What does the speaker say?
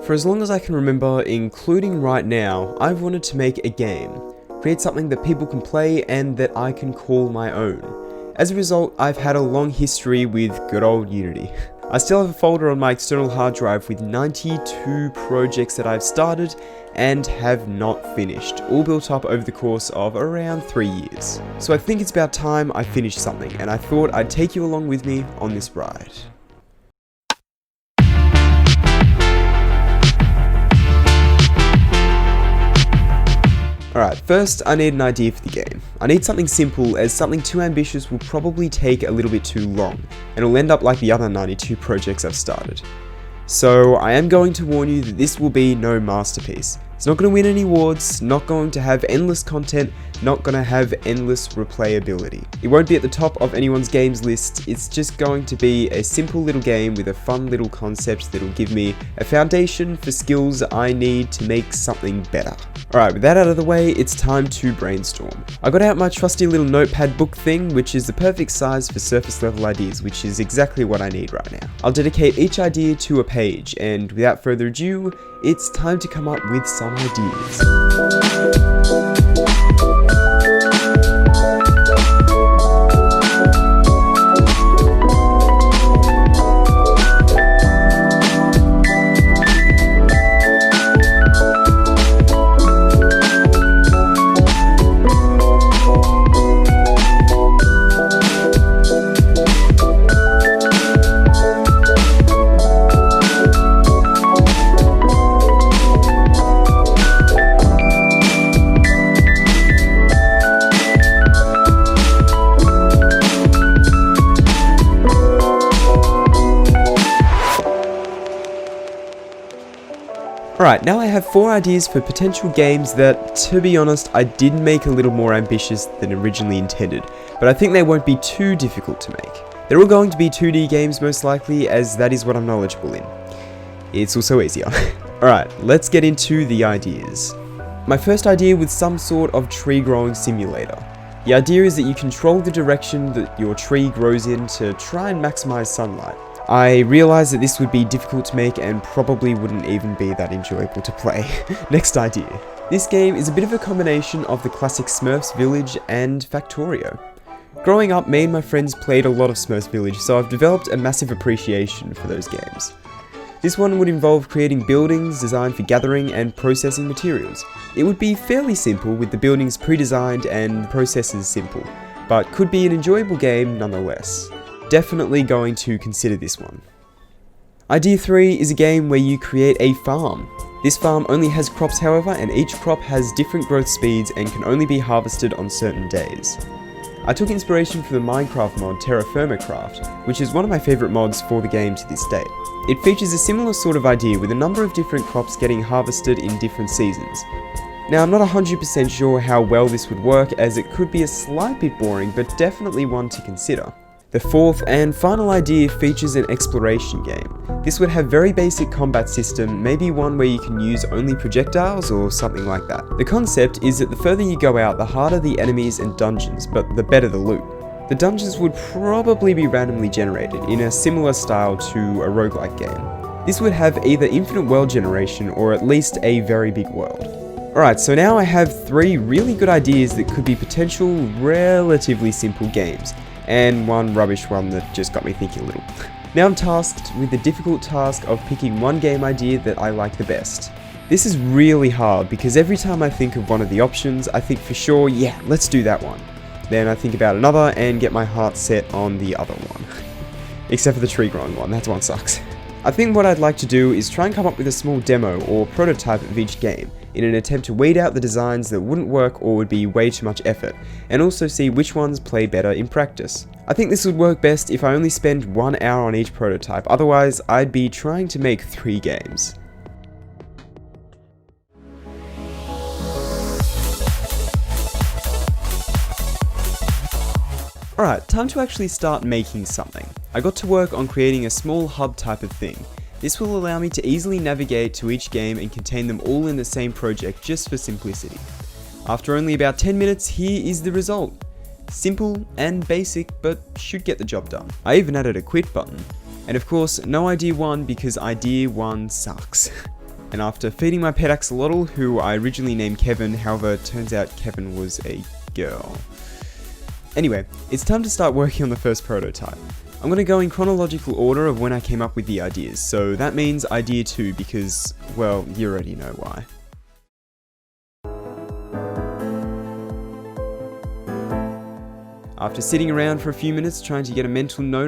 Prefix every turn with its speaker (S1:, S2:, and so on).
S1: For as long as I can remember, including right now, I've wanted to make a game, create something that people can play and that I can call my own. As a result, I've had a long history with good old Unity. I still have a folder on my external hard drive with 92 projects that I've started and have not finished, all built up over the course of around 3 years. So I think it's about time I finished something, and I thought I'd take you along with me on this ride. Alright, first I need an idea for the game. I need something simple, as something too ambitious will probably take a little bit too long, and it'll end up like the other 92 projects I've started. So I am going to warn you that this will be no masterpiece. It's not going to win any awards, not going to have endless content, not going to have endless replayability. It won't be at the top of anyone's games list, it's just going to be a simple little game with a fun little concept that'll give me a foundation for skills I need to make something better. Alright, with that out of the way, it's time to brainstorm. I got out my trusty little notepad book thing, which is the perfect size for surface level ideas, which is exactly what I need right now. I'll dedicate each idea to a page, and without further ado, it's time to come up with some ideas. Alright, now I have 4 ideas for potential games that, to be honest, I did make a little more ambitious than originally intended, but I think they won't be too difficult to make. They're all going to be 2D games most likely, as that is what I'm knowledgeable in. It's also easier. Alright, let's get into the ideas. My first idea was some sort of tree growing simulator. The idea is that you control the direction that your tree grows in to try and maximize sunlight. I realised that this would be difficult to make and probably wouldn't even be that enjoyable to play. Next idea. This game is a bit of a combination of the classic Smurfs Village and Factorio. Growing up, me and my friends played a lot of Smurfs Village, so I've developed a massive appreciation for those games. This one would involve creating buildings designed for gathering and processing materials. It would be fairly simple, with the buildings pre-designed and the processes simple, but could be an enjoyable game nonetheless. Definitely going to consider this one. Idea 3 is a game where you create a farm. This farm only has crops however, and each crop has different growth speeds and can only be harvested on certain days. I took inspiration from the Minecraft mod Terra Firma Craft, which is one of my favourite mods for the game to this date. It features a similar sort of idea with a number of different crops getting harvested in different seasons. Now I'm not 100% sure how well this would work, as it could be a slight bit boring, but definitely one to consider. The fourth and final idea features an exploration game. This would have very basic combat system, maybe one where you can use only projectiles or something like that. The concept is that the further you go out, the harder the enemies and dungeons, but the better the loot. The dungeons would probably be randomly generated, in a similar style to a roguelike game. This would have either infinite world generation or at least a very big world. Alright, so now I have 3 really good ideas that could be potential relatively simple games, and one rubbish one that just got me thinking a little. Now I'm tasked with the difficult task of picking one game idea that I like the best. This is really hard because every time I think of one of the options, I think for sure, yeah, let's do that one. Then I think about another and get my heart set on the other one. Except for the tree growing one, that one sucks. I think what I'd like to do is try and come up with a small demo or prototype of each game, in an attempt to weed out the designs that wouldn't work or would be way too much effort, and also see which ones play better in practice. I think this would work best if I only spend 1 hour on each prototype, otherwise I'd be trying to make 3 games. Alright, time to actually start making something. I got to work on creating a small hub type of thing. This will allow me to easily navigate to each game and contain them all in the same project just for simplicity. After only about 10 minutes, here is the result. Simple and basic, but should get the job done. I even added a quit button. And of course, no idea 1 because idea 1 sucks. And after feeding my pet axolotl, who I originally named Kevin, however, turns out Kevin was a girl. Anyway, it's time to start working on the first prototype. I'm going to go in chronological order of when I came up with the ideas, so that means idea 2 because, well, you already know why. After sitting around for a few minutes trying to get a mental note